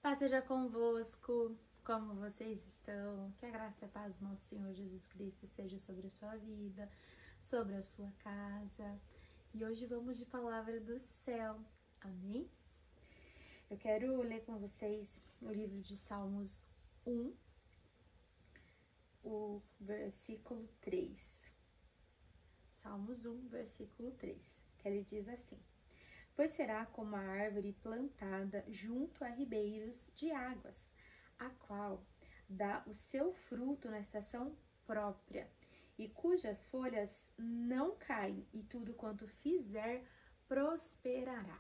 Paz seja convosco, como vocês estão? Que a graça e a paz do nosso Senhor Jesus Cristo esteja sobre a sua vida, sobre a sua casa. E hoje vamos de palavra do céu, amém? Eu quero ler com vocês o livro de Salmos 1, o versículo 3. Salmos 1, versículo 3, que ele diz assim: Pois será como a árvore plantada junto a ribeiros de águas, a qual dá o seu fruto na estação própria, e cujas folhas não caem, e tudo quanto fizer prosperará.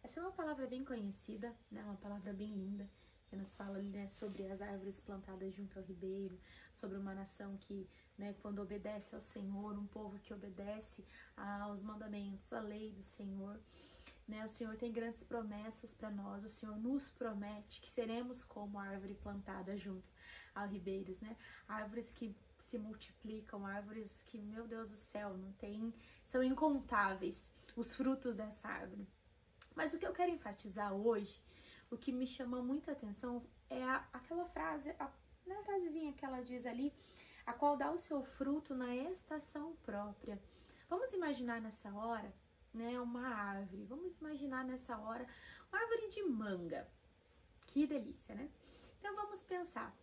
Essa é uma palavra bem conhecida, né? Uma palavra bem linda, que nos fala, né, sobre as árvores plantadas junto ao ribeiro, sobre uma nação que, né, quando obedece ao Senhor, um povo que obedece aos mandamentos, à lei do Senhor, né? O Senhor tem grandes promessas para nós. O Senhor nos promete que seremos como a árvore plantada junto aos ribeiros, né? Árvores que se multiplicam, árvores que, meu Deus do céu, não tem, são incontáveis os frutos dessa árvore. Mas o que eu quero enfatizar hoje, o que me chama muita atenção é aquela frase, na frasezinha que ela diz ali, a qual dá o seu fruto na estação própria. Vamos imaginar nessa hora, né, uma árvore. Vamos imaginar nessa hora uma árvore de manga. Que delícia, né? Então vamos pensar.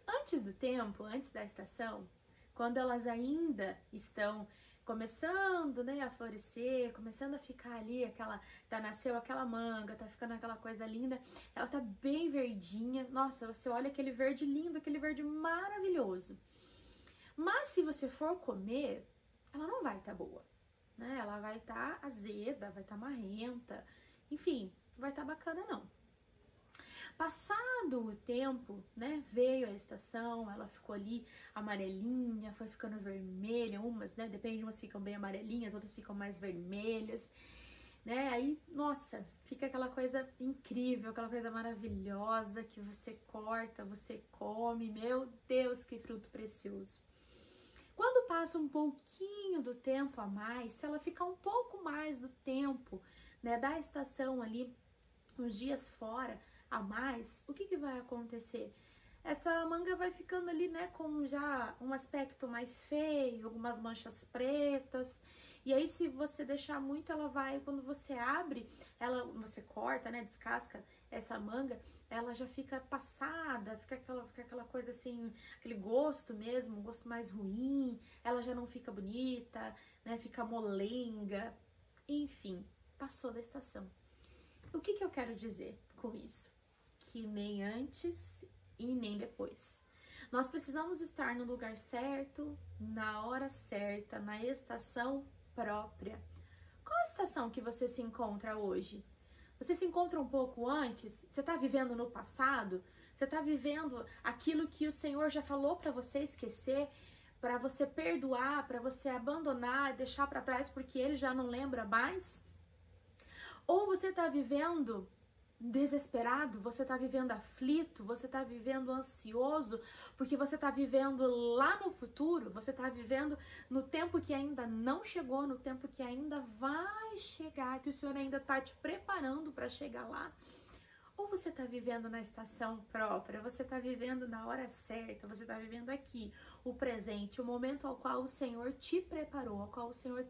Antes do tempo, antes da estação, quando elas ainda estão começando, né, a florescer, começando a ficar ali, nasceu aquela manga, tá ficando aquela coisa linda, ela tá bem verdinha, nossa, você olha aquele verde lindo, aquele verde maravilhoso. Mas se você for comer, ela não vai estar boa, né? Ela vai estar azeda, vai estar marrenta, enfim, não vai estar bacana não. Passado o tempo, né, veio a estação, ela ficou ali amarelinha, foi ficando vermelha, umas, né, depende, umas ficam bem amarelinhas, outras ficam mais vermelhas, né, aí, nossa, fica aquela coisa incrível, aquela coisa maravilhosa que você corta, você come, meu Deus, que fruto precioso. Quando passa um pouquinho do tempo a mais, se ela ficar um pouco mais do tempo, né, da estação ali, uns dias fora a mais, o que vai acontecer? Essa manga vai ficando ali, né, com já um aspecto mais feio, algumas manchas pretas. E aí, se você deixar muito, ela vai, quando você abre, você corta, né, descasca essa manga, ela já fica passada, fica aquela coisa assim, aquele gosto mesmo, um gosto mais ruim, ela já não fica bonita, né, fica molenga, enfim, passou da estação. O que eu quero dizer com isso? Que nem antes e nem depois. Nós precisamos estar no lugar certo, na hora certa, na estação própria. Qual a estação que você se encontra hoje? Você se encontra um pouco antes? Você está vivendo no passado? Você está vivendo aquilo que o Senhor já falou para você esquecer, para você perdoar, para você abandonar, deixar para trás porque Ele já não lembra mais? Ou você está vivendo desesperado, você está vivendo aflito, você está vivendo ansioso, porque você está vivendo lá no futuro, você está vivendo no tempo que ainda não chegou, no tempo que ainda vai chegar, que o Senhor ainda está te preparando para chegar lá. Ou você está vivendo na estação própria, você está vivendo na hora certa, você está vivendo aqui, o presente, o momento ao qual o Senhor te preparou, ao qual o Senhor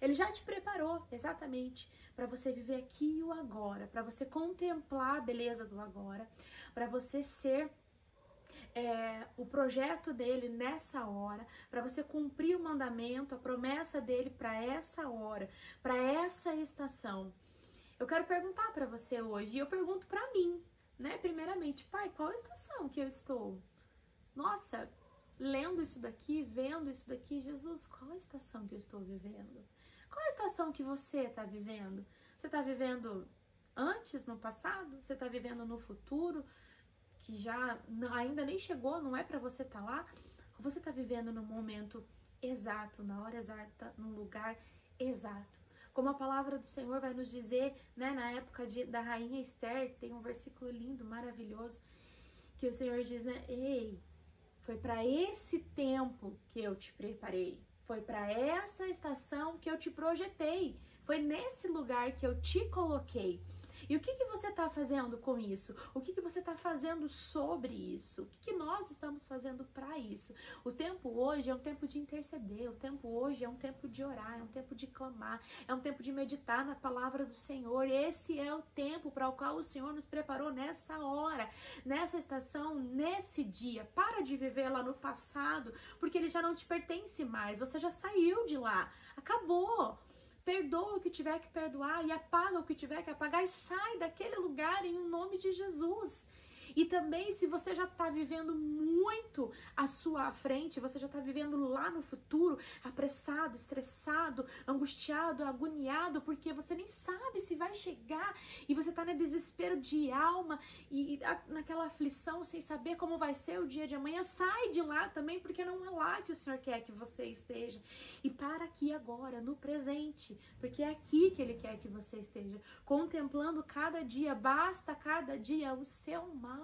Ele já te preparou, exatamente, para você viver aqui e o agora, para você contemplar a beleza do agora, para você ser o projeto dele nessa hora, para você cumprir o mandamento, a promessa dele para essa hora, para essa estação. Eu quero perguntar para você hoje, e eu pergunto para mim, né? Primeiramente, Pai, qual a estação que eu estou? Nossa, lendo isso daqui, vendo isso daqui, Jesus, qual a estação que eu estou vivendo? Qual a estação que você está vivendo? Você está vivendo antes, no passado? Você está vivendo no futuro, que já ainda nem chegou, não é para você estar lá? Ou você está vivendo no momento exato, na hora exata, no lugar exato? Como a palavra do Senhor vai nos dizer, né, na época da rainha Esther, tem um versículo lindo, maravilhoso, que o Senhor diz, né, ei, foi para esse tempo que eu te preparei, foi para essa estação que eu te projetei, foi nesse lugar que eu te coloquei. E o que você está fazendo com isso? O que você está fazendo sobre isso? O que nós estamos fazendo para isso? O tempo hoje é um tempo de interceder, o tempo hoje é um tempo de orar, é um tempo de clamar, é um tempo de meditar na palavra do Senhor. Esse é o tempo para o qual o Senhor nos preparou nessa hora, nessa estação, nesse dia. Para de viver lá no passado, porque ele já não te pertence mais, você já saiu de lá, acabou. Perdoa o que tiver que perdoar e apaga o que tiver que apagar e sai daquele lugar em nome de Jesus. E também, se você já está vivendo muito à sua frente, você já está vivendo lá no futuro, apressado, estressado, angustiado, agoniado, porque você nem sabe se vai chegar e você está no desespero de alma e naquela aflição sem saber como vai ser o dia de amanhã, sai de lá também, porque não é lá que o Senhor quer que você esteja. E para aqui agora, no presente, porque é aqui que Ele quer que você esteja, contemplando cada dia, basta cada dia o seu mal.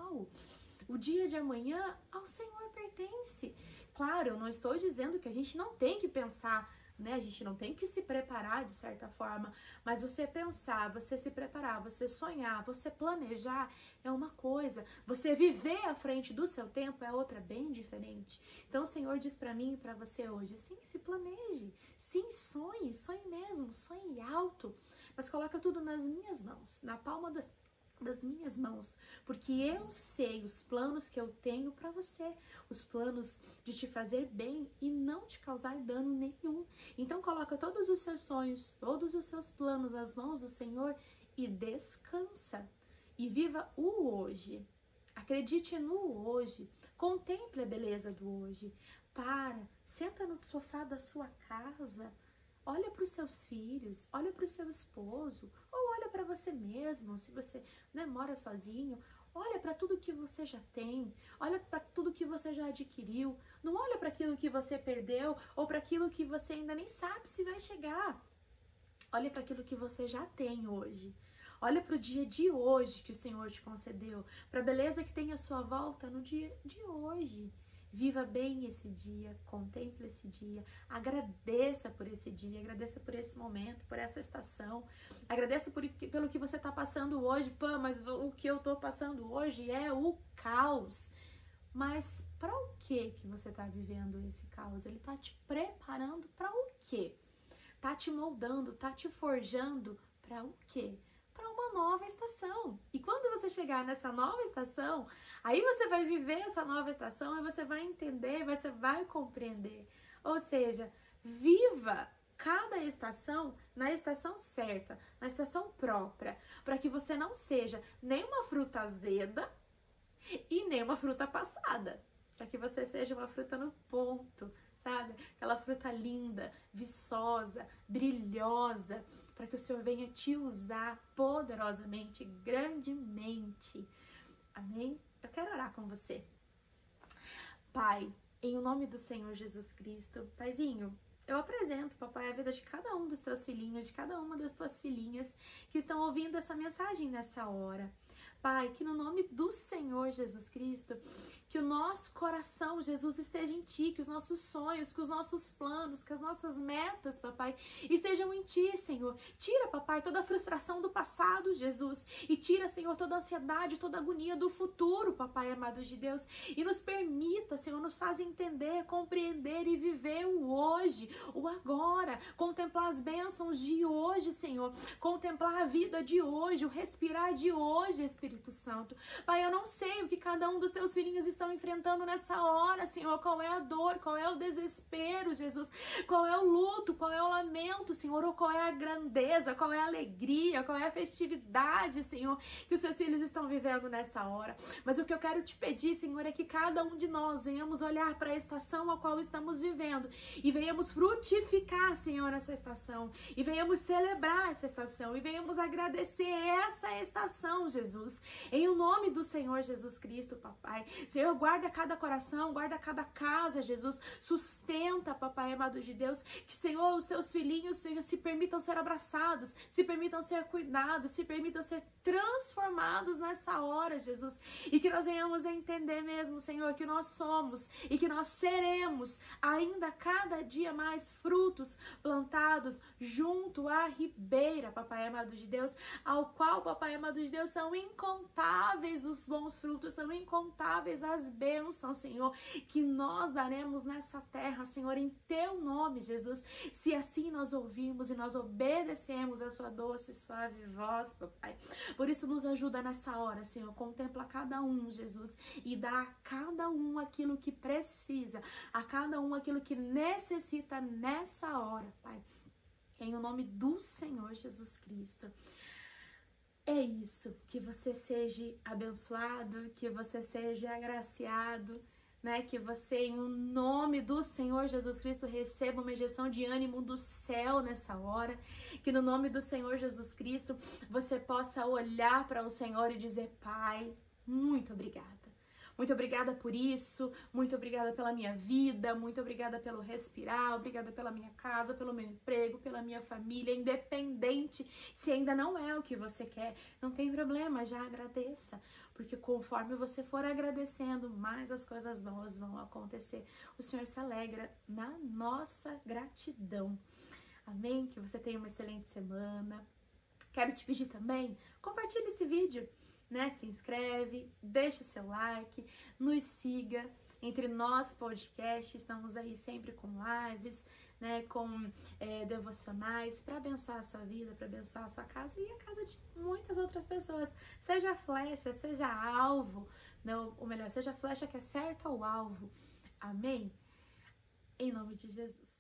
O dia de amanhã ao Senhor pertence. Claro, eu não estou dizendo que a gente não tem que pensar, né? A gente não tem que se preparar de certa forma, mas você pensar, você se preparar, você sonhar, você planejar é uma coisa, você viver à frente do seu tempo é outra bem diferente. Então o Senhor diz para mim e para você hoje, sim, se planeje, sim, sonhe mesmo, sonhe alto, mas coloca tudo nas minhas mãos, na palma das minhas mãos, porque eu sei os planos que eu tenho para você, os planos de te fazer bem e não te causar dano nenhum. Então coloca todos os seus sonhos, todos os seus planos nas mãos do Senhor e descansa e viva o hoje. Acredite no hoje, contemple a beleza do hoje. Senta no sofá da sua casa, olha para os seus filhos, olha para o seu esposo, ou olha para você mesmo, se você mora sozinho, olha para tudo que você já tem, olha para tudo que você já adquiriu, não olha para aquilo que você perdeu ou para aquilo que você ainda nem sabe se vai chegar. Olha para aquilo que você já tem hoje. Olha para o dia de hoje que o Senhor te concedeu, para a beleza que tem à sua volta no dia de hoje. Viva bem esse dia, contemple esse dia, agradeça por esse dia, agradeça por esse momento, por essa estação, agradeça pelo que você está passando hoje. Pô, mas o que eu estou passando hoje é o caos. Mas para o que você está vivendo esse caos? Ele está te preparando para o quê? Está te moldando, está te forjando para o quê? Para uma nova estação. E quando você chegar nessa nova estação, aí você vai viver essa nova estação e você vai entender, você vai compreender. Ou seja, viva cada estação na estação certa, na estação própria, para que você não seja nem uma fruta azeda e nem uma fruta passada, para que você seja uma fruta no ponto, sabe? Aquela fruta linda, viçosa, brilhosa, para que o Senhor venha te usar poderosamente, grandemente. Amém? Eu quero orar com você. Pai, em nome do Senhor Jesus Cristo, Paizinho, eu apresento, papai, a vida de cada um dos teus filhinhos, de cada uma das tuas filhinhas que estão ouvindo essa mensagem nessa hora. Pai, que no nome do Senhor Jesus Cristo, que o nosso coração, Jesus, esteja em Ti, que os nossos sonhos, que os nossos planos, que as nossas metas, papai, estejam em Ti, Senhor. Tira, papai, toda a frustração do passado, Jesus, e tira, Senhor, toda a ansiedade, toda a agonia do futuro, papai amado de Deus, e nos permita, Senhor, nos faz entender, compreender e viver o hoje, o agora, contemplar as bênçãos de hoje, Senhor, contemplar a vida de hoje, o respirar de hoje, Espírito Santo. Pai, eu não sei o que cada um dos teus filhinhos estão enfrentando nessa hora, Senhor, qual é a dor, qual é o desespero, Jesus, qual é o luto, qual é o lamento, Senhor, ou qual é a grandeza, qual é a alegria, qual é a festividade, Senhor, que os seus filhos estão vivendo nessa hora. Mas o que eu quero te pedir, Senhor, é que cada um de nós venhamos olhar para a estação a qual estamos vivendo e venhamos frutificar, Senhor, essa estação, e venhamos celebrar essa estação, e venhamos agradecer essa estação, Jesus, em o nome do Senhor Jesus Cristo, papai. Senhor, guarda cada coração, guarda cada casa, Jesus, sustenta, papai amado de Deus, que, Senhor, os seus filhinhos, Senhor, se permitam ser abraçados, se permitam ser cuidados, se permitam ser transformados nessa hora, Jesus, e que nós venhamos a entender mesmo, Senhor, que nós somos e que nós seremos ainda cada dia mais mais frutos plantados junto à ribeira, papai amado de Deus, ao qual, papai amado de Deus, são incontáveis os bons frutos, são incontáveis as bênçãos, Senhor, que nós daremos nessa terra, Senhor, em teu nome, Jesus, se assim nós ouvimos e nós obedecemos a sua doce e suave voz, papai. Por isso nos ajuda nessa hora, Senhor, contempla cada um, Jesus, e dá a cada um aquilo que precisa, a cada um aquilo que necessita nessa hora, Pai, em o nome do Senhor Jesus Cristo. É isso, que você seja abençoado, que você seja agraciado, né? Que você, em nome do Senhor Jesus Cristo, receba uma injeção de ânimo do céu nessa hora, que no nome do Senhor Jesus Cristo você possa olhar para o Senhor e dizer: Pai, muito obrigada. Muito obrigada por isso, muito obrigada pela minha vida, muito obrigada pelo respirar, obrigada pela minha casa, pelo meu emprego, pela minha família, independente se ainda não é o que você quer, não tem problema, já agradeça, porque conforme você for agradecendo, mais as coisas boas vão acontecer. O Senhor se alegra na nossa gratidão. Amém? Que você tenha uma excelente semana. Quero te pedir também, compartilhe esse vídeo, né? Se inscreve, deixa seu like, nos siga. Entre nós podcast, estamos aí sempre com lives, né? Com devocionais para abençoar a sua vida, para abençoar a sua casa e a casa de muitas outras pessoas. Seja flecha, seja alvo, não, ou melhor, seja flecha que acerta o alvo. Amém? Em nome de Jesus.